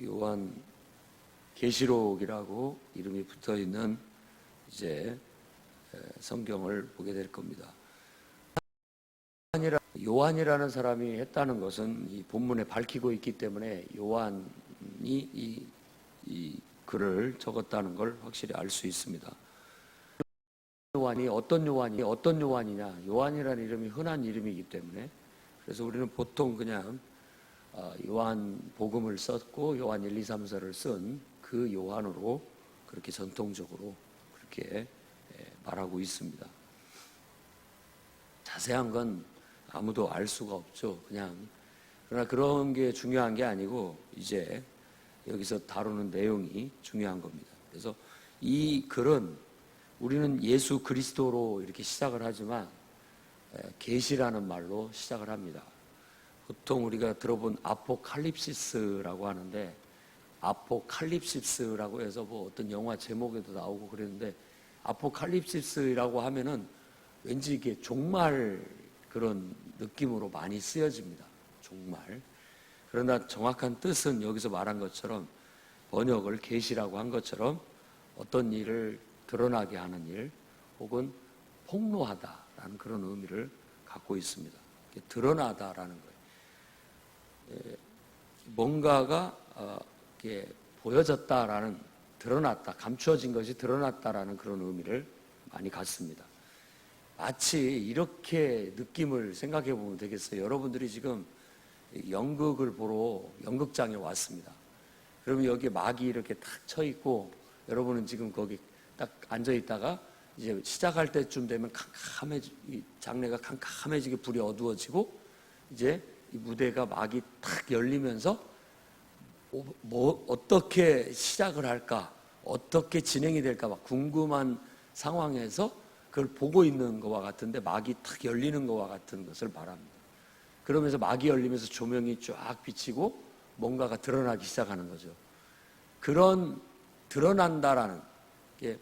요한 계시록이라고 이름이 붙어 있는 이제 성경을 보게 될 겁니다. 요한이라는 사람이 했다는 것은 이 본문에 밝히고 있기 때문에 요한이 이 글을 적었다는 걸 확실히 알 수 있습니다. 요한이 어떤 요한이냐? 요한이라는 이름이 흔한 이름이기 때문에 그래서 우리는 보통 그냥 요한 복음을 썼고 요한 1, 2, 3, 4를 쓴 그 요한으로 그렇게 전통적으로 그렇게 말하고 있습니다. 자세한 건 아무도 알 수가 없죠. 그러나 그런 게 중요한 게 아니고 이제 여기서 다루는 내용이 중요한 겁니다. 그래서 이 글은 우리는 예수 그리스도로 이렇게 시작을 하지만 계시라는 말로 시작을 합니다. 보통 우리가 들어본 아포칼립시스라고 하는데 아포칼립시스라고 해서 뭐 어떤 영화 제목에도 나오고 그랬는데 아포칼립시스라고 하면은 왠지 이게 종말 그런 느낌으로 많이 쓰여집니다. 종말. 그러나 정확한 뜻은 여기서 말한 것처럼 번역을 계시라고 한 것처럼 어떤 일을 드러나게 하는 일 혹은 폭로하다라는 그런 의미를 갖고 있습니다. 드러나다라는 거예요. 뭔가가 이렇게 보여졌다라는 드러났다, 감추어진 것이 드러났다라는 그런 의미를 많이 갖습니다. 마치 이렇게 느낌을 생각해 보면 되겠어요. 여러분들이 지금 연극을 보러 연극장에 왔습니다. 그러면 여기 막이 이렇게 탁 쳐 있고 여러분은 지금 거기 딱 앉아 있다가 이제 시작할 때쯤 되면 장례가 캄캄해지게 불이 어두워지고 이제 이 무대가 막이 탁 열리면서 어떻게 시작을 할까, 어떻게 진행이 될까 막 궁금한 상황에서 그걸 보고 있는 것과 같은데 막이 탁 열리는 것과 같은 것을 말합니다. 그러면서 막이 열리면서 조명이 쫙 비치고 뭔가가 드러나기 시작하는 거죠. 그런 드러난다라는 게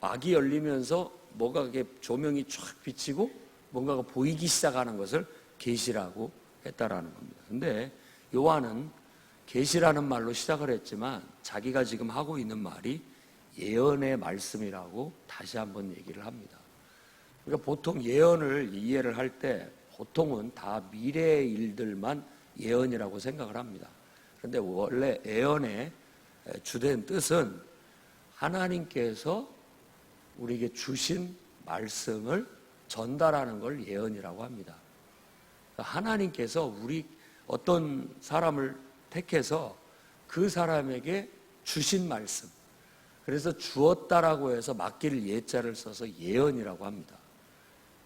막이 열리면서 뭐가 이렇게 조명이 쫙 비치고 뭔가가 보이기 시작하는 것을 계시라고 했다라는 겁니다. 근데 요한은 계시라는 말로 시작을 했지만 자기가 지금 하고 있는 말이 예언의 말씀이라고 다시 한번 얘기를 합니다. 그러니까 보통 예언을 이해를 할 때 보통은 다 미래의 일들만 예언이라고 생각을 합니다. 그런데 원래 예언의 주된 뜻은 하나님께서 우리에게 주신 말씀을 전달하는 걸 예언이라고 합니다. 하나님께서 어떤 사람을 택해서 그 사람에게 주신 말씀, 그래서 주었다라고 해서 맡길 예자를 써서 예언이라고 합니다.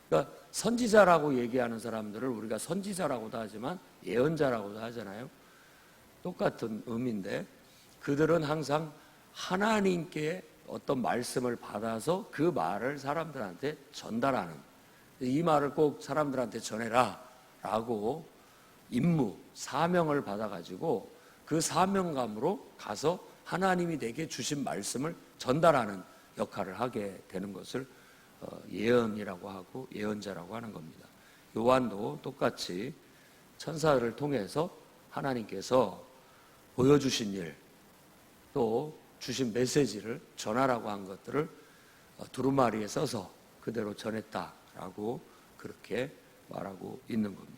그러니까 선지자라고 얘기하는 사람들을 우리가 선지자라고도 하지만 예언자라고도 하잖아요. 똑같은 의미인데 그들은 항상 하나님께 어떤 말씀을 받아서 그 말을 사람들한테 전달하는, 이 말을 꼭 사람들한테 전해라 라고 임무, 사명을 받아가지고 그 사명감으로 가서 하나님이 내게 주신 말씀을 전달하는 역할을 하게 되는 것을 예언이라고 하고 예언자라고 하는 겁니다. 요한도 똑같이 천사를 통해서 하나님께서 보여주신 일, 또 주신 메시지를 전하라고 한 것들을 두루마리에 써서 그대로 전했다라고 그렇게 말하고 있는 겁니다.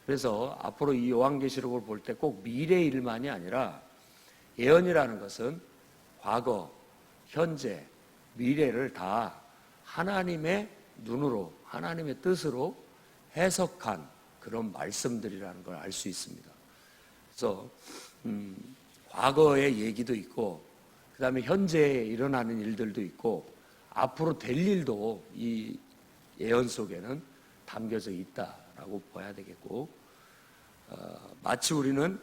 그래서 앞으로 이 요한계시록을 볼 때 꼭 미래 일만이 아니라 예언이라는 것은 과거, 현재, 미래를 다 하나님의 눈으로, 하나님의 뜻으로 해석한 그런 말씀들이라는 걸 알 수 있습니다. 그래서 과거의 얘기도 있고 그 다음에 현재에 일어나는 일들도 있고 앞으로 될 일도 이 예언 속에는 담겨져 있다라고 봐야 되겠고, 마치 우리는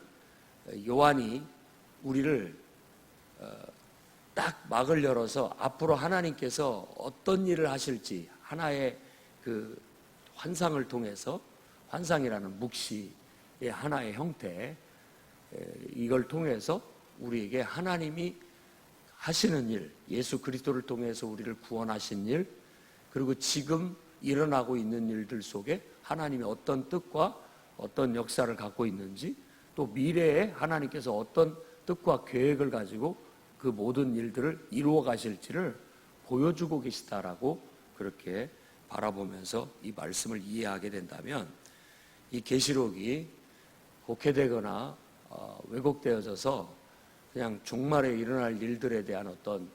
요한이 우리를 딱 막을 열어서 앞으로 하나님께서 어떤 일을 하실지 하나의 그 환상을 통해서, 환상이라는 묵시의 하나의 형태, 이걸 통해서 우리에게 하나님이 하시는 일, 예수 그리스도를 통해서 우리를 구원하신 일, 그리고 지금 일어나고 있는 일들 속에 하나님이 어떤 뜻과 어떤 역사를 갖고 있는지, 또 미래에 하나님께서 어떤 뜻과 계획을 가지고 그 모든 일들을 이루어 가실지를 보여주고 계시다라고 그렇게 바라보면서 이 말씀을 이해하게 된다면 이 계시록이 곡해되거나 왜곡되어져서 그냥 종말에 일어날 일들에 대한 어떤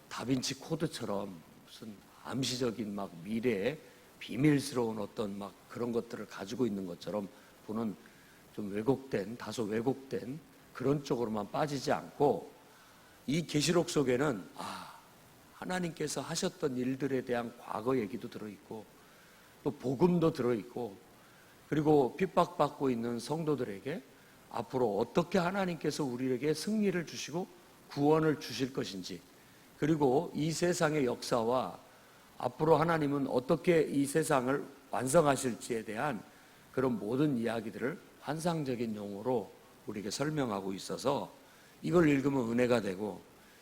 다빈치 코드처럼 무슨 암시적인 막 미래의 비밀스러운 어떤 막 그런 것들을 가지고 있는 것처럼 보는 좀 왜곡된, 다소 왜곡된 그런 쪽으로만 빠지지 않고 이 계시록 속에는 하나님께서 하셨던 일들에 대한 과거 얘기도 들어있고 또 복음도 들어있고 그리고 핍박받고 있는 성도들에게 앞으로 어떻게 하나님께서 우리에게 승리를 주시고 구원을 주실 것인지 그리고 이 세상의 역사와 앞으로 하나님은 어떻게 이 세상을 완성하실지에 대한 그런 모든 이야기들을 환상적인 용어로 우리에게 설명하고 있어서 이걸 읽으면 은혜가 되고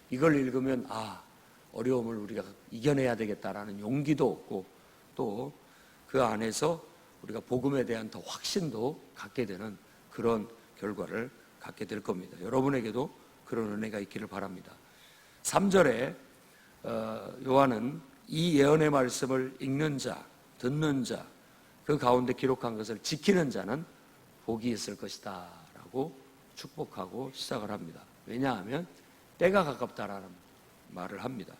이걸 읽으면 어려움을 우리가 이겨내야 되겠다라는 용기도 얻고 또 그 안에서 우리가 복음에 대한 더 확신도 갖게 되는 그런 결과를 갖게 될 겁니다. 여러분에게도 그런 은혜가 있기를 바랍니다. 3절에 요한은 이 예언의 말씀을 읽는 자, 듣는 자, 그 가운데 기록한 것을 지키는 자는 복이 있을 것이다 라고 축복하고 시작을 합니다. 왜냐하면 때가 가깝다라는 말을 합니다.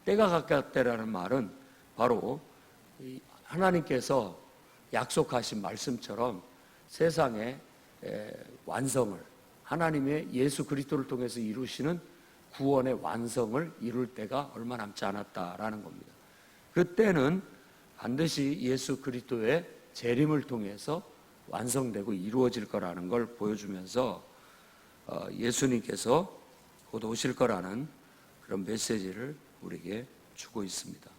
때가 가깝다라는 말은 바로 하나님께서 약속하신 말씀처럼 세상의 완성을 하나님의 예수 그리스도를 통해서 이루시는 구원의 완성을 이룰 때가 얼마 남지 않았다라는 겁니다. 그때는 반드시 예수 그리스도의 재림을 통해서 완성되고 이루어질 거라는 걸 보여주면서 예수님께서 곧 오실 거라는 그런 메시지를 우리에게 주고 있습니다.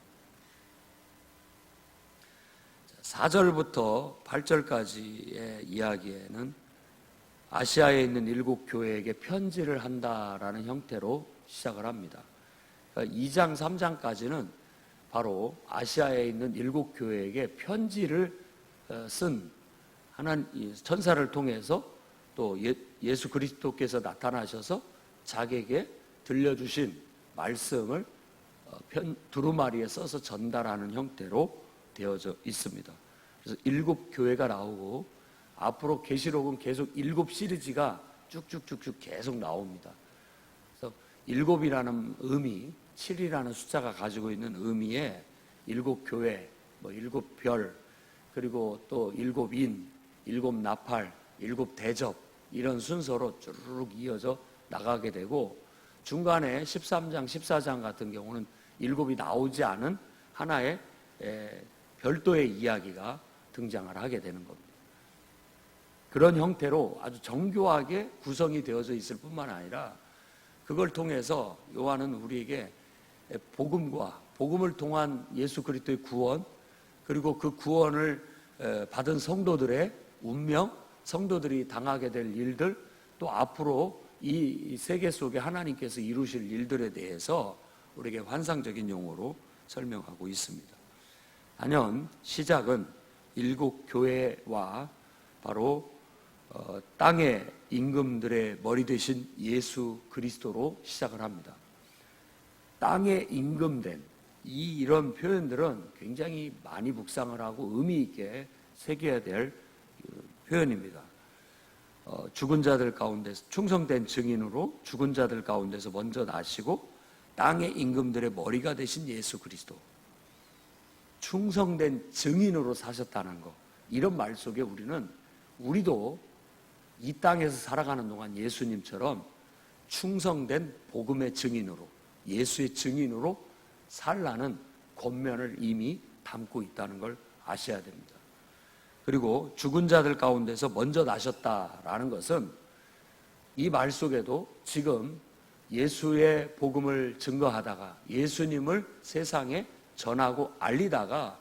4절부터 8절까지의 이야기에는 아시아에 있는 7 교회에게 편지를 한다라는 형태로 시작을 합니다. 그러니까 2장, 3장까지는 바로 아시아에 있는 7 교회에게 편지를 쓴 하나님 천사를 통해서 또 예수 그리스도께서 나타나셔서 자기에게 들려주신 말씀을 두루마리에 써서 전달하는 형태로 되어져 있습니다. 그래서 7 교회가 나오고 앞으로 계시록은 계속 7 시리즈가 쭉쭉쭉쭉 계속 나옵니다. 그래서 7이라는 의미, 7이라는 숫자가 가지고 있는 의미에 7 교회, 7 별, 그리고 또 7 인, 7 나팔, 7 대접 이런 순서로 쭈르륵 이어져 나가게 되고 중간에 13장, 14장 같은 경우는 7이 나오지 않은 하나의 별도의 이야기가 등장을 하게 되는 겁니다. 그런 형태로 아주 정교하게 구성이 되어져 있을 뿐만 아니라 그걸 통해서 요한은 우리에게 복음을 통한 예수 그리스도의 구원 그리고 그 구원을 받은 성도들의 운명, 성도들이 당하게 될 일들 또 앞으로 이 세계 속에 하나님께서 이루실 일들에 대해서 우리에게 환상적인 용어로 설명하고 있습니다. 단연 시작은 7 교회와 바로 땅의 임금들의 머리 되신 예수 그리스도로 시작을 합니다. 땅의 임금된 이런 표현들은 굉장히 많이 묵상을 하고 의미 있게 새겨야 될 표현입니다. 죽은 자들 가운데서 충성된 증인으로 죽은 자들 가운데서 먼저 나시고 땅의 임금들의 머리가 되신 예수 그리스도, 충성된 증인으로 사셨다는 것, 이런 말 속에 우리도 이 땅에서 살아가는 동안 예수님처럼 충성된 복음의 증인으로, 예수의 증인으로 살라는 권면을 이미 담고 있다는 걸 아셔야 됩니다. 그리고 죽은 자들 가운데서 먼저 나셨다라는 것은 이 말 속에도 지금 예수의 복음을 증거하다가 예수님을 세상에 전하고 알리다가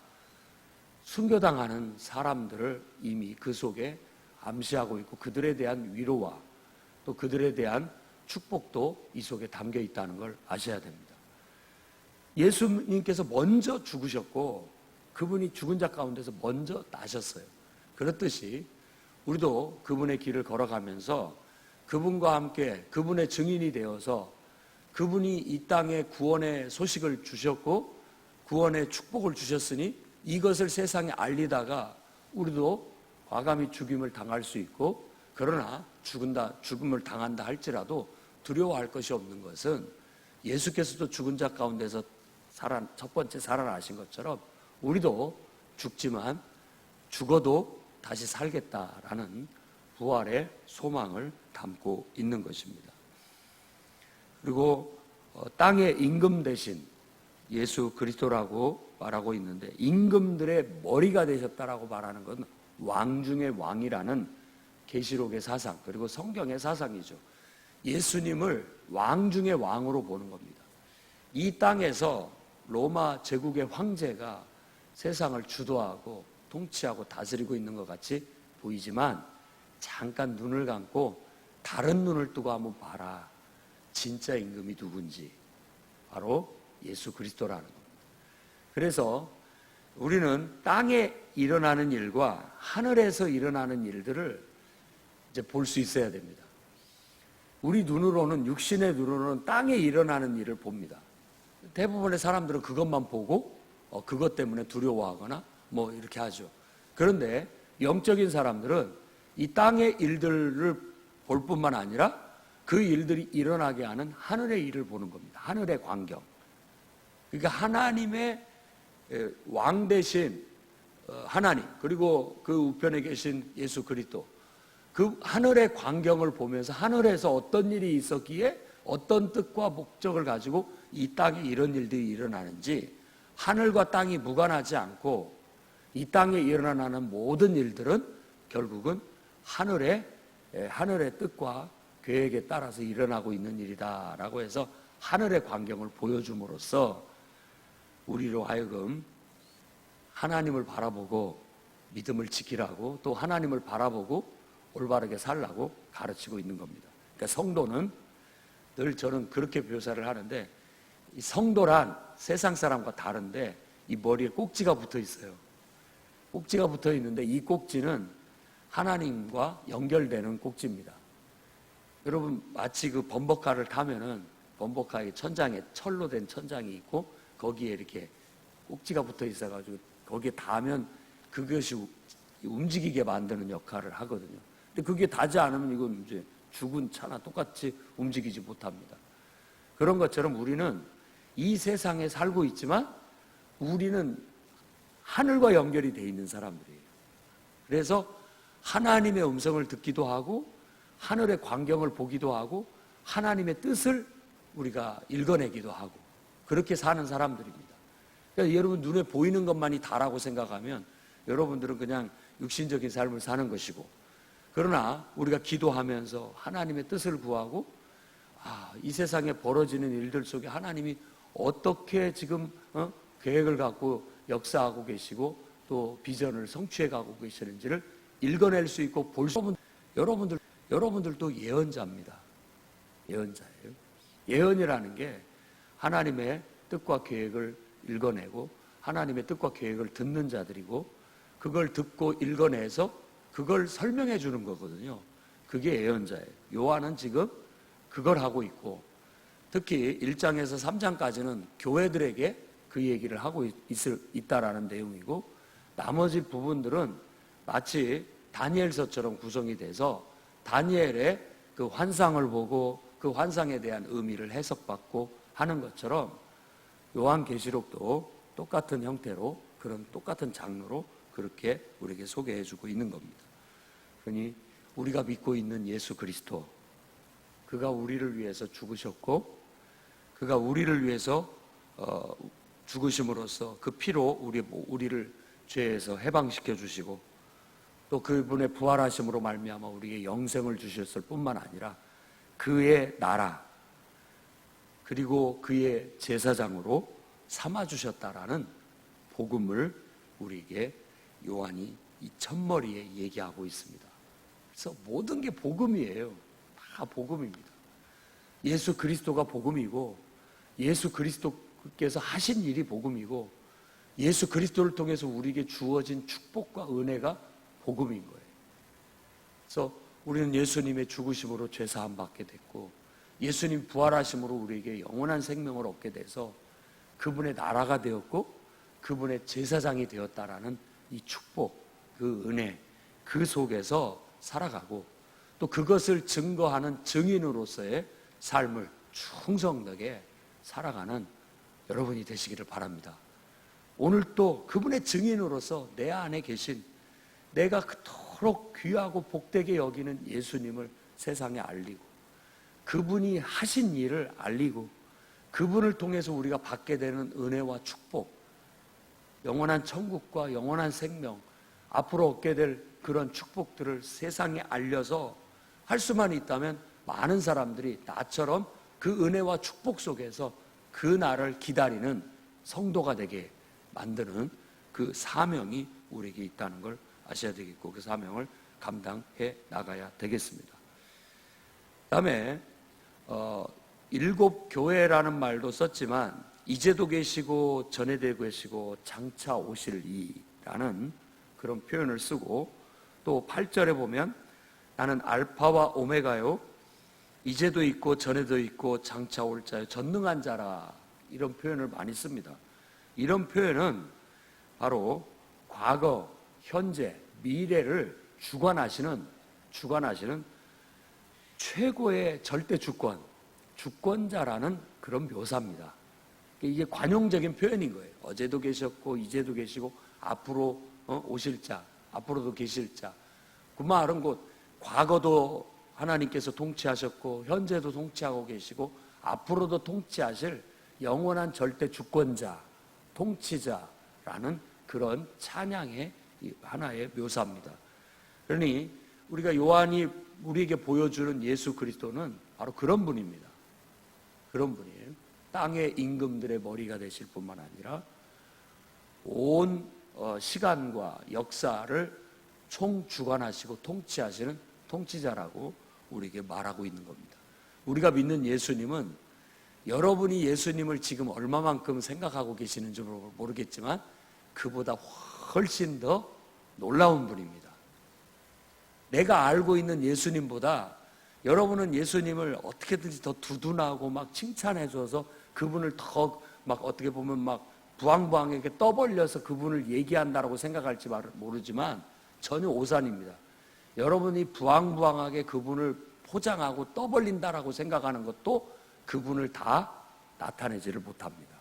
순교당하는 사람들을 이미 그 속에 암시하고 있고 그들에 대한 위로와 또 그들에 대한 축복도 이 속에 담겨 있다는 걸 아셔야 됩니다. 예수님께서 먼저 죽으셨고 그분이 죽은 자 가운데서 먼저 나셨어요. 그렇듯이 우리도 그분의 길을 걸어가면서 그분과 함께 그분의 증인이 되어서 그분이 이 땅에 구원의 소식을 주셨고 구원의 축복을 주셨으니 이것을 세상에 알리다가 우리도 과감히 죽임을 당할 수 있고, 그러나 죽음을 당한다 할지라도 두려워할 것이 없는 것은 예수께서도 죽은 자 가운데서 첫 번째 살아나신 것처럼 우리도 죽지만 죽어도 다시 살겠다라는 부활의 소망을 담고 있는 것입니다. 그리고 땅의 임금 대신 예수 그리스도라고 말하고 있는데, 임금들의 머리가 되셨다라고 말하는 건 왕 중의 왕이라는 계시록의 사상, 그리고 성경의 사상이죠. 예수님을 왕 중의 왕으로 보는 겁니다. 이 땅에서 로마 제국의 황제가 세상을 주도하고 통치하고 다스리고 있는 것 같이 보이지만, 잠깐 눈을 감고 다른 눈을 뜨고 한번 봐라. 진짜 임금이 누군지. 바로 예수 그리스도라는 겁니다. 그래서 우리는 땅에 일어나는 일과 하늘에서 일어나는 일들을 이제 볼 수 있어야 됩니다. 우리 눈으로는, 육신의 눈으로는 땅에 일어나는 일을 봅니다. 대부분의 사람들은 그것만 보고 그것 때문에 두려워하거나 뭐 이렇게 하죠. 그런데 영적인 사람들은 이 땅의 일들을 볼 뿐만 아니라 그 일들이 일어나게 하는 하늘의 일을 보는 겁니다. 하늘의 광경. 그러니까 하나님의 왕 대신 하나님, 그리고 그 우편에 계신 예수 그리스도, 그 하늘의 광경을 보면서 하늘에서 어떤 일이 있었기에 어떤 뜻과 목적을 가지고 이 땅에 이런 일들이 일어나는지, 하늘과 땅이 무관하지 않고 이 땅에 일어나는 모든 일들은 결국은 하늘의 뜻과 계획에 따라서 일어나고 있는 일이다라고 해서 하늘의 광경을 보여줌으로써 우리로 하여금 하나님을 바라보고 믿음을 지키라고, 또 하나님을 바라보고 올바르게 살라고 가르치고 있는 겁니다. 그러니까 성도는, 늘 저는 그렇게 묘사를 하는데, 이 성도란 세상 사람과 다른데 이 머리에 꼭지가 붙어 있어요. 꼭지가 붙어 있는데 이 꼭지는 하나님과 연결되는 꼭지입니다. 여러분, 마치 그 범벅카를 타면은 범벅카의 천장에 철로 된 천장이 있고 거기에 이렇게 꼭지가 붙어 있어가지고 거기에 닿으면 그것이 움직이게 만드는 역할을 하거든요. 근데 그게 닿지 않으면 이건 이제 죽은 차나 똑같이 움직이지 못합니다. 그런 것처럼 우리는 이 세상에 살고 있지만 우리는 하늘과 연결이 돼 있는 사람들이에요. 그래서 하나님의 음성을 듣기도 하고 하늘의 광경을 보기도 하고 하나님의 뜻을 우리가 읽어내기도 하고 그렇게 사는 사람들입니다. 그러니까 여러분 눈에 보이는 것만이 다라고 생각하면 여러분들은 그냥 육신적인 삶을 사는 것이고, 그러나 우리가 기도하면서 하나님의 뜻을 구하고 이 세상에 벌어지는 일들 속에 하나님이 어떻게 지금 계획을 갖고 역사하고 계시고 또 비전을 성취해 가고 계시는지를 읽어낼 수 있고 볼 수 있는, 여러분들도 예언자입니다. 예언자예요. 예언이라는 게 하나님의 뜻과 계획을 읽어내고 하나님의 뜻과 계획을 듣는 자들이고, 그걸 듣고 읽어내서 그걸 설명해 주는 거거든요. 그게 예언자예요. 요한은 지금 그걸 하고 있고, 특히 1장에서 3장까지는 교회들에게 그 얘기를 하고 있다라는 내용이고, 나머지 부분들은 마치 다니엘서처럼 구성이 돼서 다니엘의 그 환상을 보고 그 환상에 대한 의미를 해석받고 하는 것처럼 요한계시록도 똑같은 형태로 그런 똑같은 장르로 그렇게 우리에게 소개해주고 있는 겁니다. 그러니 우리가 믿고 있는 예수 그리스도, 그가 우리를 위해서 죽으셨고 그가 우리를 위해서 죽으심으로써 그 피로 우리를 죄에서 해방시켜 주시고 또 그분의 부활하심으로 말미암아 우리에게 영생을 주셨을 뿐만 아니라 그의 나라 그리고 그의 제사장으로 삼아주셨다라는 복음을 우리에게 요한이 이 첫머리에 얘기하고 있습니다. 그래서 모든 게 복음이에요. 다 복음입니다. 예수 그리스도가 복음이고 예수 그리스도께서 하신 일이 복음이고 예수 그리스도를 통해서 우리에게 주어진 축복과 은혜가 복음인 거예요. 그래서 우리는 예수님의 죽으심으로 죄 사함 받게 됐고 예수님 부활하심으로 우리에게 영원한 생명을 얻게 돼서 그분의 나라가 되었고 그분의 제사장이 되었다라는 이 축복, 그 은혜, 그 속에서 살아가고 또 그것을 증거하는 증인으로서의 삶을 충성되게 살아가는 여러분이 되시기를 바랍니다. 오늘 또 그분의 증인으로서 내 안에 계신 내가 그토록 귀하고 복되게 여기는 예수님을 세상에 알리고 그분이 하신 일을 알리고 그분을 통해서 우리가 받게 되는 은혜와 축복, 영원한 천국과 영원한 생명, 앞으로 얻게 될 그런 축복들을 세상에 알려서 할 수만 있다면 많은 사람들이 나처럼 그 은혜와 축복 속에서 그 날을 기다리는 성도가 되게 만드는 그 사명이 우리에게 있다는 걸 아셔야 되겠고 그 사명을 감당해 나가야 되겠습니다. 그 다음에 7 교회라는 말도 썼지만 이제도 계시고 전에도 계시고 장차 오실 이라는 그런 표현을 쓰고 또 8절에 보면 나는 알파와 오메가요 이제도 있고 전에도 있고 장차 올 자요 전능한 자라 이런 표현을 많이 씁니다. 이런 표현은 바로 과거, 현재, 미래를 주관하시는 최고의 절대 주권자라는 그런 묘사입니다. 이게 관용적인 표현인 거예요. 어제도 계셨고 이제도 계시고 앞으로 오실 자, 앞으로도 계실 자. 그 말은 곧 과거도 하나님께서 통치하셨고 현재도 통치하고 계시고 앞으로도 통치하실 영원한 절대 주권자, 통치자라는 그런 찬양의 하나의 묘사입니다. 그러니 우리가 요한이 우리에게 보여주는 예수 그리스도는 바로 그런 분입니다. 그런 분이에요. 땅의 임금들의 머리가 되실 뿐만 아니라 온 시간과 역사를 총주관하시고 통치하시는 통치자라고 우리에게 말하고 있는 겁니다. 우리가 믿는 예수님은 여러분이 예수님을 지금 얼마만큼 생각하고 계시는지 모르겠지만 그보다 훨씬 더 놀라운 분입니다. 내가 알고 있는 예수님보다 여러분은 예수님을 어떻게든지 더 두둔하고 막 칭찬해 줘서 그분을 더 막 어떻게 보면 막 부황부황하게 떠벌려서 그분을 얘기한다라고 생각할지 모르지만 전혀 오산입니다. 여러분이 부황부황하게 그분을 포장하고 떠벌린다라고 생각하는 것도 그분을 다 나타내지를 못합니다.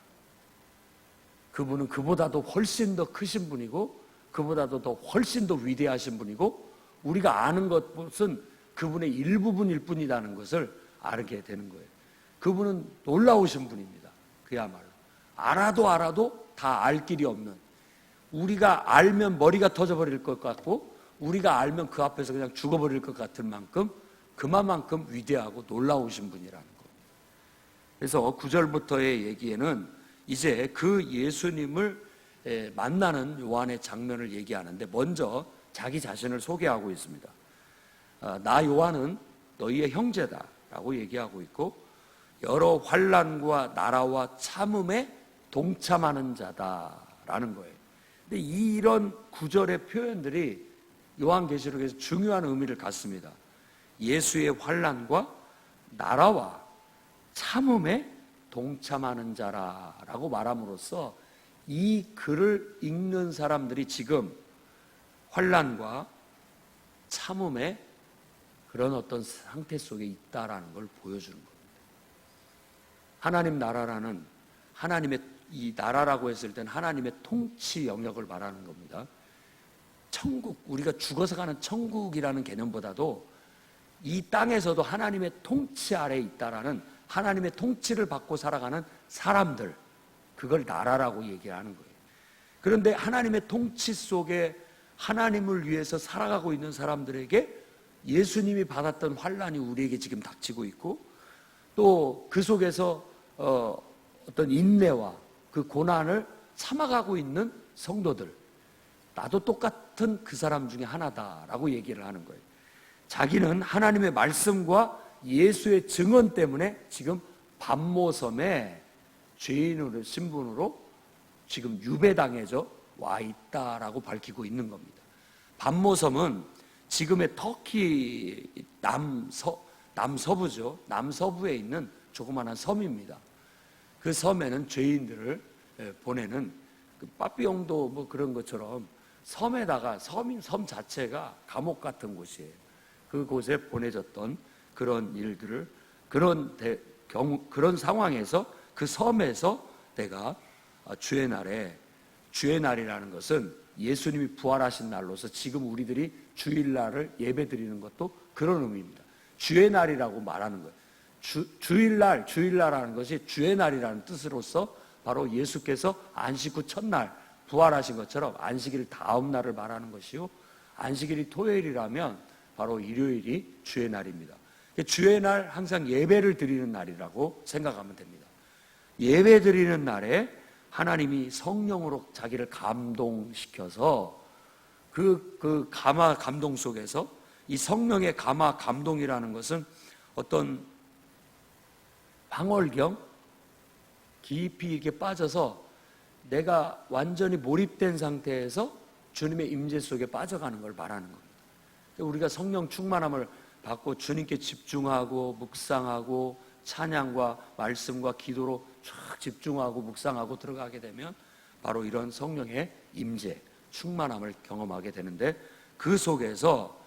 그분은 그보다도 훨씬 더 크신 분이고 그보다도 더 훨씬 더 위대하신 분이고 우리가 아는 것은 그분의 일부분일 뿐이라는 것을 알게 되는 거예요. 그분은 놀라우신 분입니다. 그야말로 알아도 다 알 길이 없는, 우리가 알면 머리가 터져버릴 것 같고 우리가 알면 그 앞에서 그냥 죽어버릴 것 같은 만큼 그만큼 위대하고 놀라우신 분이라는 겁니다. 그래서 9절부터의 얘기에는 이제 그 예수님을 만나는 요한의 장면을 얘기하는데 먼저 자기 자신을 소개하고 있습니다. 나 요한은 너희의 형제다 라고 얘기하고 있고 여러 환난과 나라와 참음에 동참하는 자다라는 거예요. 근데 이런 구절의 표현들이 요한계시록에서 중요한 의미를 갖습니다. 예수의 환난과 나라와 참음에 동참하는 자라라고 말함으로써 이 글을 읽는 사람들이 지금 환난과 참음의 그런 어떤 상태 속에 있다라는 걸 보여주는 겁니다. 하나님 나라라는 하나님의 이 나라라고 했을 때는 하나님의 통치 영역을 말하는 겁니다. 천국, 우리가 죽어서 가는 천국이라는 개념보다도 이 땅에서도 하나님의 통치 아래에 있다라는 하나님의 통치를 받고 살아가는 사람들, 그걸 나라라고 얘기하는 거예요. 그런데 하나님의 통치 속에 하나님을 위해서 살아가고 있는 사람들에게 예수님이 받았던 환난이 우리에게 지금 닥치고 있고 또 그 속에서 어떤 인내와 그 고난을 참아가고 있는 성도들, 나도 똑같은 그 사람 중에 하나다라고 얘기를 하는 거예요. 자기는 하나님의 말씀과 예수의 증언 때문에 지금 반모섬에 죄인으로 신분으로 지금 유배당해져 와 있다라고 밝히고 있는 겁니다. 반모섬은 지금의 터키 남서부죠. 남서부에 있는 조그마한 섬입니다. 그 섬에는 죄인들을 보내는 그 빠삐용도 뭐 그런 것처럼 섬에다가 섬 자체가 감옥 같은 곳이에요. 그곳에 보내졌던 그런 일들을 그런 상황에서 그 섬에서 내가 주의 날이라는 것은 예수님이 부활하신 날로서 지금 우리들이 주일날을 예배드리는 것도 그런 의미입니다. 주의 날이라고 말하는 거예요. 주일날이라는 것이 주의 날이라는 뜻으로서 바로 예수께서 안식 후 첫날 부활하신 것처럼 안식일 다음 날을 말하는 것이요, 안식일이 토요일이라면 바로 일요일이 주의 날입니다. 주의 날 항상 예배를 드리는 날이라고 생각하면 됩니다. 예배 드리는 날에 하나님이 성령으로 자기를 감동시켜서 그 감화 감동 속에서 이 성령의 감화 감동이라는 것은 어떤 방월경 깊이 이렇게 빠져서 내가 완전히 몰입된 상태에서 주님의 임재 속에 빠져가는 걸 말하는 겁니다. 우리가 성령 충만함을 받고 주님께 집중하고 묵상하고 찬양과 말씀과 기도로 쫙 집중하고 묵상하고 들어가게 되면 바로 이런 성령의 임재, 충만함을 경험하게 되는데, 그 속에서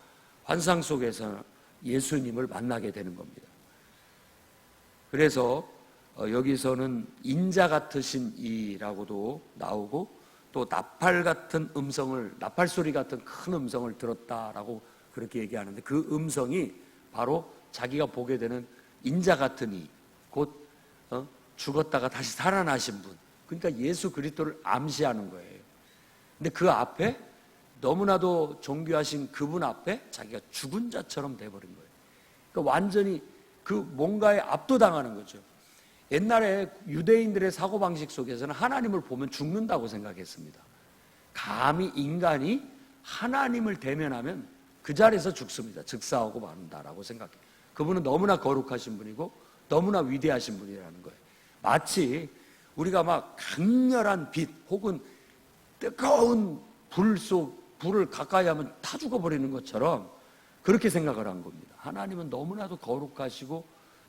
환상 속에서 예수님을 만나게 되는 겁니다. 그래서 여기서는 인자 같으신 이라고도 나오고, 또 나팔 소리 같은 큰 음성을 들었다라고 그렇게 얘기하는데, 그 음성이 바로 자기가 보게 되는 인자 같은 이, 곧 죽었다가 다시 살아나신 분, 그러니까 예수 그리스도를 암시하는 거예요. 근데 그 앞에 너무나도 존귀하신 그분 앞에 자기가 죽은 자처럼 돼버린 거예요. 그러니까 완전히 그 뭔가에 압도당하는 거죠. 옛날에 유대인들의 사고방식 속에서는 하나님을 보면 죽는다고 생각했습니다. 감히 인간이 하나님을 대면하면 그 자리에서 죽습니다. 즉사하고 만다라고 생각해요. 그분은 너무나 거룩하신 분이고 너무나 위대하신 분이라는 거예요. 마치 우리가 막 강렬한 빛 혹은 뜨거운 불을 가까이 하면 타 죽어버리는 것처럼 그렇게 생각을 한 겁니다. 하나님은 너무나도 거룩하시고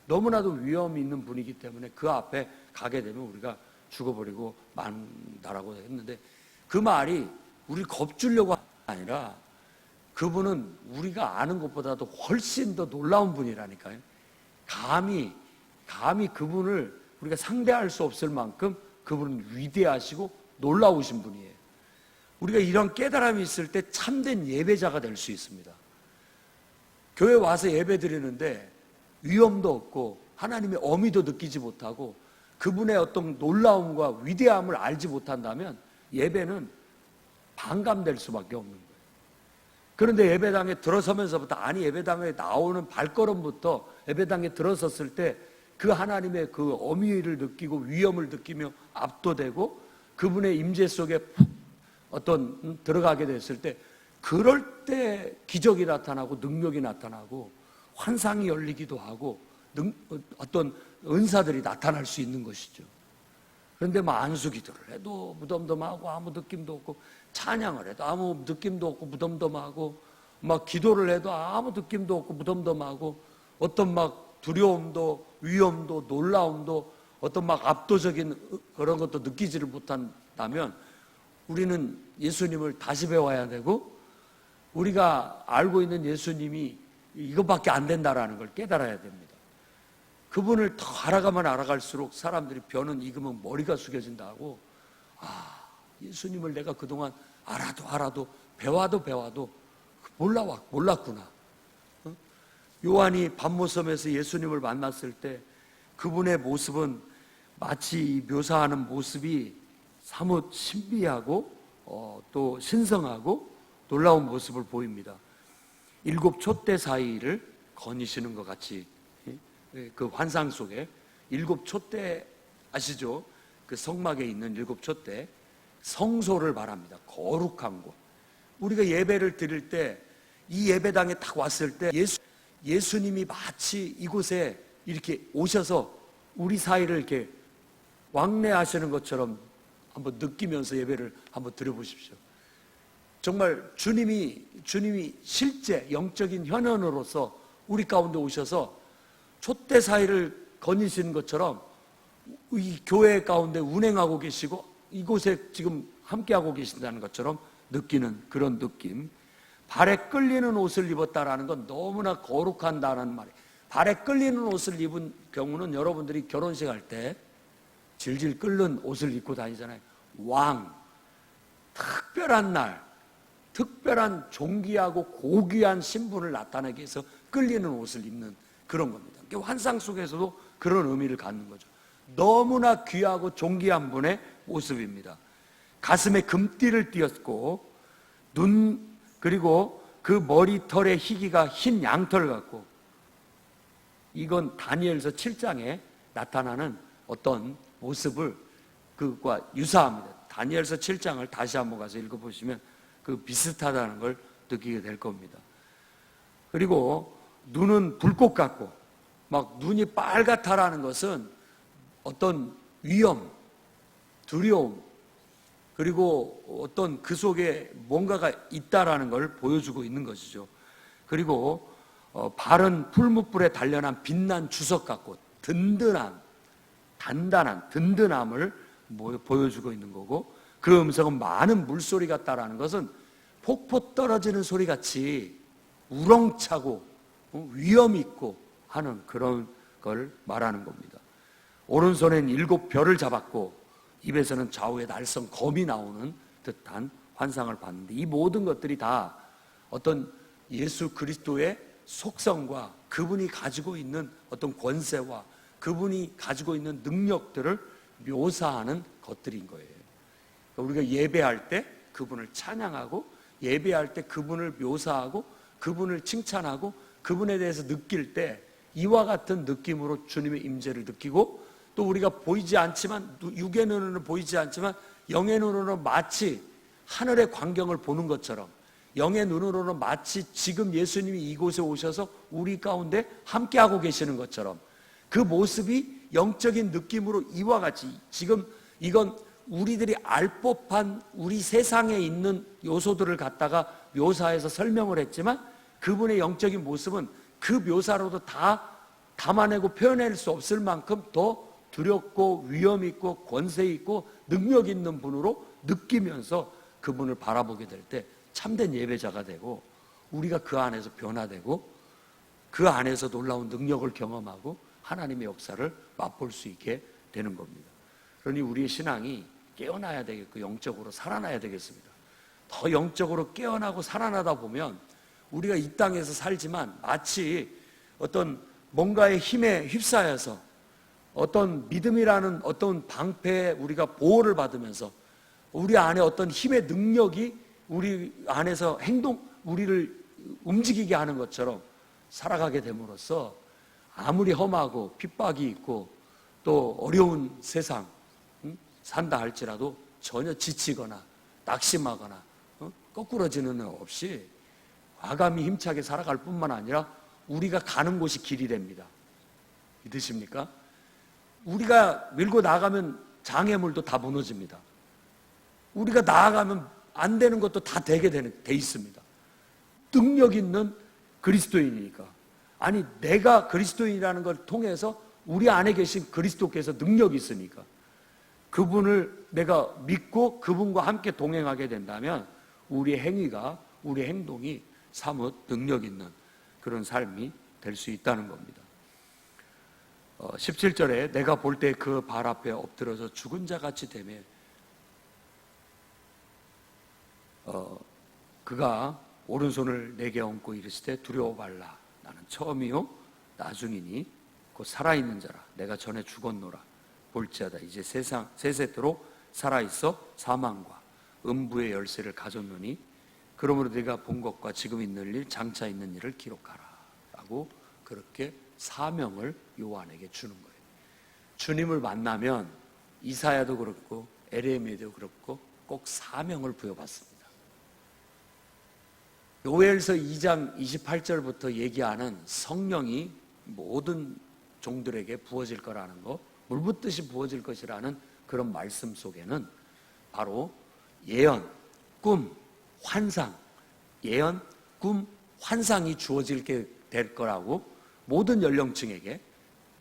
너무나도 위험이 있는 분이기 때문에 그 앞에 가게 되면 우리가 죽어버리고 만다라고 했는데, 그 말이 우리 겁주려고 아니라 그분은 우리가 아는 것보다도 훨씬 더 놀라운 분이라니까요. 감히 그분을 우리가 상대할 수 없을 만큼 그분은 위대하시고 놀라우신 분이에요. 우리가 이런 깨달음이 있을 때 참된 예배자가 될 수 있습니다. 교회 와서 예배 드리는데 위엄도 없고 하나님의 어미도 느끼지 못하고 그분의 어떤 놀라움과 위대함을 알지 못한다면 예배는 반감될 수밖에 없는 거예요. 그런데 예배당에 들어서면서부터, 아니 예배당에 나오는 발걸음부터 예배당에 들어섰을 때 그 하나님의 그 어미를 느끼고 위엄을 느끼며 압도되고 그분의 임재 속에 어떤 들어가게 됐을 때, 그럴 때 기적이 나타나고 능력이 나타나고 환상이 열리기도 하고 어떤 은사들이 나타날 수 있는 것이죠. 그런데 뭐 안수기도를 해도 무덤덤하고 아무 느낌도 없고, 찬양을 해도 아무 느낌도 없고 무덤덤하고, 막 기도를 해도 아무 느낌도 없고 무덤덤하고, 어떤 막 두려움도 위험도 놀라움도 어떤 막 압도적인 그런 것도 느끼지를 못한다면 우리는 예수님을 다시 배워야 되고, 우리가 알고 있는 예수님이 이것밖에 안 된다라는 걸 깨달아야 됩니다. 그분을 더 알아갈수록 사람들이 벼는 익으면 머리가 숙여진다고, 예수님을 내가 그동안 알아도 배워도 몰랐구나. 요한이 밤모섬에서 예수님을 만났을 때 그분의 모습은 마치 묘사하는 모습이 사뭇 신비하고 또 신성하고 놀라운 모습을 보입니다. 7 촛대 사이를 거니시는 것 같이, 그 환상 속에 7 촛대 아시죠? 그 성막에 있는 7 촛대, 성소를 말합니다. 거룩한 곳. 우리가 예배를 드릴 때 이 예배당에 딱 왔을 때 예수님이 마치 이곳에 이렇게 오셔서 우리 사이를 이렇게 왕래하시는 것처럼 한번 느끼면서 예배를 한번 드려보십시오. 정말 주님이 실제 영적인 현현으로서 우리 가운데 오셔서 촛대 사이를 거니시는 것처럼 이 교회 가운데 운행하고 계시고 이곳에 지금 함께하고 계신다는 것처럼 느끼는 그런 느낌. 발에 끌리는 옷을 입었다라는 건 너무나 거룩한다는 말이에요. 발에 끌리는 옷을 입은 경우는 여러분들이 결혼식 할 때 질질 끓는 옷을 입고 다니잖아요. 왕, 특별한 날, 특별한 존귀하고 고귀한 신분을 나타내기 위해서 끌리는 옷을 입는 그런 겁니다. 환상 속에서도 그런 의미를 갖는 거죠. 너무나 귀하고 존귀한 분의 모습입니다. 가슴에 금띠를 띄었고 그리고 그 머리털의 희기가 흰 양털 같고, 이건 다니엘서 7장에 나타나는 어떤 모습을 그것과 유사합니다. 다니엘서 7장을 다시 한번 가서 읽어보시면 그 비슷하다는 걸 느끼게 될 겁니다. 그리고 눈은 불꽃 같고 막 눈이 빨갛다라는 것은 어떤 위험, 두려움, 그리고 어떤 그 속에 뭔가가 있다라는 걸 보여주고 있는 것이죠. 그리고 발은 풀무불에 단련한 빛난 주석 같고 든든한, 단단한 든든함을 보여주고 있는 거고, 그 음성은 많은 물소리 같다라는 것은 폭포 떨어지는 소리 같이 우렁차고 위험 있고 하는 그런 걸 말하는 겁니다. 오른손엔 7별을 잡았고 입에서는 좌우에 날성 검이 나오는 듯한 환상을 봤는데, 이 모든 것들이 다 어떤 예수 그리스도의 속성과 그분이 가지고 있는 어떤 권세와 그분이 가지고 있는 능력들을 묘사하는 것들인 거예요. 우리가 예배할 때 그분을 찬양하고, 예배할 때 그분을 묘사하고, 그분을 칭찬하고, 그분에 대해서 느낄 때 이와 같은 느낌으로 주님의 임재를 느끼고, 또 우리가 보이지 않지만, 육의 눈으로는 보이지 않지만 영의 눈으로는 마치 하늘의 광경을 보는 것처럼, 영의 눈으로는 마치 지금 예수님이 이곳에 오셔서 우리 가운데 함께하고 계시는 것처럼 그 모습이 영적인 느낌으로 이와 같이, 지금 이건 우리들이 알 법한 우리 세상에 있는 요소들을 갖다가 묘사해서 설명을 했지만, 그분의 영적인 모습은 그 묘사로도 다 담아내고 표현할 수 없을 만큼 더 두렵고 위험 있고 권세 있고 능력 있는 분으로 느끼면서 그분을 바라보게 될 때 참된 예배자가 되고, 우리가 그 안에서 변화되고 그 안에서 놀라운 능력을 경험하고 하나님의 역사를 맛볼 수 있게 되는 겁니다. 그러니 우리의 신앙이 깨어나야 되겠고 영적으로 살아나야 되겠습니다. 더 영적으로 깨어나고 살아나다 보면 우리가 이 땅에서 살지만 마치 어떤 뭔가의 힘에 휩싸여서 어떤 믿음이라는 어떤 방패에 우리가 보호를 받으면서 우리 안에 어떤 힘의 능력이 우리 안에서 우리를 움직이게 하는 것처럼 살아가게 됨으로써 아무리 험하고 핍박이 있고 또 어려운 세상 산다 할지라도 전혀 지치거나 낙심하거나 거꾸러지는 일 없이 과감히 힘차게 살아갈 뿐만 아니라 우리가 가는 곳이 길이 됩니다. 믿으십니까? 우리가 밀고 나가면 장애물도 다 무너집니다. 우리가 나아가면 안 되는 것도 다 되게 돼 있습니다. 능력 있는 그리스도인이니까. 아니, 내가 그리스도인이라는 걸 통해서 우리 안에 계신 그리스도께서 능력이 있으니까 그분을 내가 믿고 그분과 함께 동행하게 된다면 우리의 행위가, 우리의 행동이 사뭇 능력 있는 그런 삶이 될 수 있다는 겁니다. 17절에 내가 볼 때 그 발 앞에 엎드려서 죽은 자같이 되며 그가 오른손을 내게 얹고 이르시되 두려워 말라. 나는 처음이요 나중이니 곧 살아있는 자라. 내가 전에 죽었노라. 볼지어다 이제 세세토록 살아있어 사망과 음부의 열쇠를 가졌노니 그러므로 네가 본 것과 지금 있는 일 장차 있는 일을 기록하라 라고 그렇게 사명을 요한에게 주는 거예요. 주님을 만나면 이사야도 그렇고 에레미야도 그렇고 꼭 사명을 부여받습니다. 요엘서 2장 28절부터 얘기하는 성령이 모든 종들에게 부어질 거라는 거, 물 붓듯이 부어질 것이라는 그런 말씀 속에는 바로 예언, 꿈, 환상, 예언, 꿈, 환상이 주어지게 될 거라고 모든 연령층에게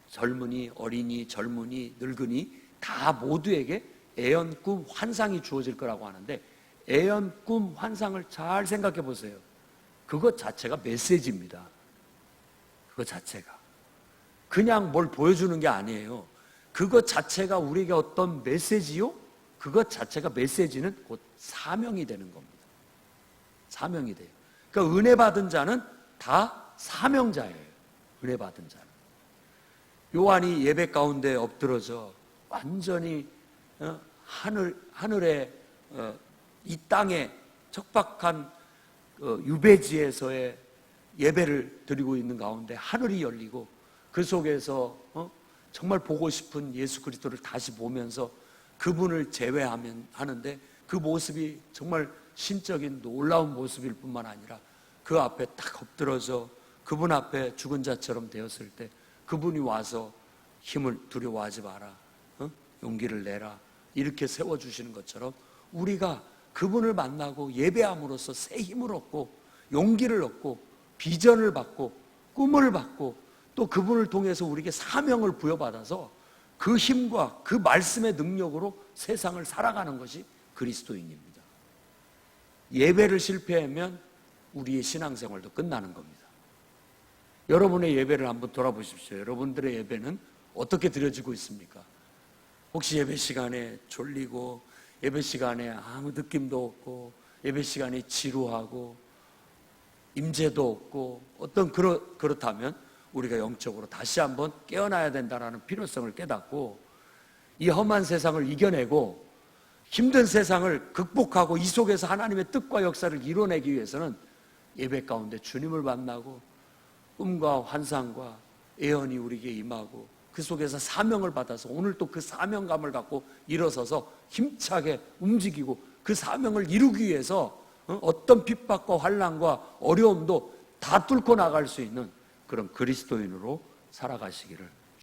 젊은이, 어린이, 젊은이, 늙은이 다 모두에게 예언, 꿈, 환상이 주어질 거라고 하는데 예언, 꿈, 환상을 잘 생각해 보세요. 그것 자체가 메시지입니다. 그것 자체가. 그냥 뭘 보여주는 게 아니에요. 그것 자체가 우리에게 어떤 메시지요? 그것 자체가 메시지는 곧 사명이 되는 겁니다. 사명이 돼요. 그러니까 은혜 받은 자는 다 사명자예요. 은혜 받은 자는. 요한이 예배 가운데 엎드러져 완전히 하늘에 이 땅에 척박한 유배지에서의 예배를 드리고 있는 가운데 하늘이 열리고 그 속에서 정말 보고 싶은 예수 그리스도를 다시 보면서 그분을 제외하면 하는데 그 모습이 정말 신적인 놀라운 모습일 뿐만 아니라 그 앞에 딱 엎드러져 그분 앞에 죽은 자처럼 되었을 때 그분이 와서 힘을 두려워하지 마라, 용기를 내라 이렇게 세워주시는 것처럼 우리가 그분을 만나고 예배함으로써 새 힘을 얻고 용기를 얻고 비전을 받고 꿈을 받고 또 그분을 통해서 우리에게 사명을 부여받아서 그 힘과 그 말씀의 능력으로 세상을 살아가는 것이 그리스도인입니다. 예배를 실패하면 우리의 신앙생활도 끝나는 겁니다. 여러분의 예배를 한번 돌아보십시오. 여러분들의 예배는 어떻게 드려지고 있습니까? 혹시 예배 시간에 졸리고 예배 시간에 아무 느낌도 없고 예배 시간에 지루하고 임재도 없고 그렇다면 우리가 영적으로 다시 한번 깨어나야 된다는 필요성을 깨닫고 이 험한 세상을 이겨내고 힘든 세상을 극복하고 이 속에서 하나님의 뜻과 역사를 이뤄내기 위해서는 예배 가운데 주님을 만나고 꿈과 환상과 예언이 우리에게 임하고 그 속에서 사명을 받아서 오늘 또 그 사명감을 갖고 일어서서 힘차게 움직이고 그 사명을 이루기 위해서 어떤 핍박과 환난과 어려움도 다 뚫고 나갈 수 있는 그런 그리스도인으로 살아가시기를